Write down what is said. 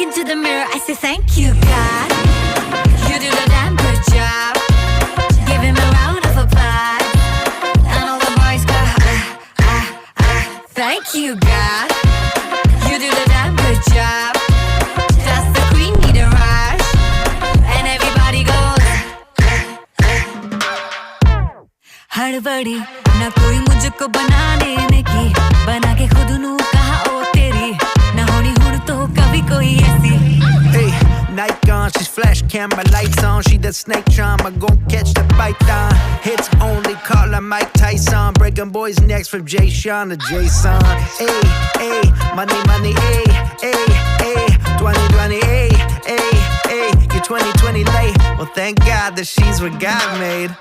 into the mirror, I say thank you, God. You do the damn good job. Give him a round of applause. And all the boys go, thank you, God. You do the damn good job. Does the queen need a rush? And everybody goes, हड़बड़ी ना कोई मुझको बनाने की, बना के खुद नू कहा ओ तेरी, ना होनी हुण तो कभी कोई ऐसी. Hey, night gone, she's flash camera lights on. She that snake charmer, gon' catch the python. Hits only, call her Mike Tyson. Breaking boys' necks from Jay Sean to Jason. Hey, hey, money, money, hey, hey, hey. 2020, hey, hey, hey. You're 2020 late. Well, thank God that she's what God made.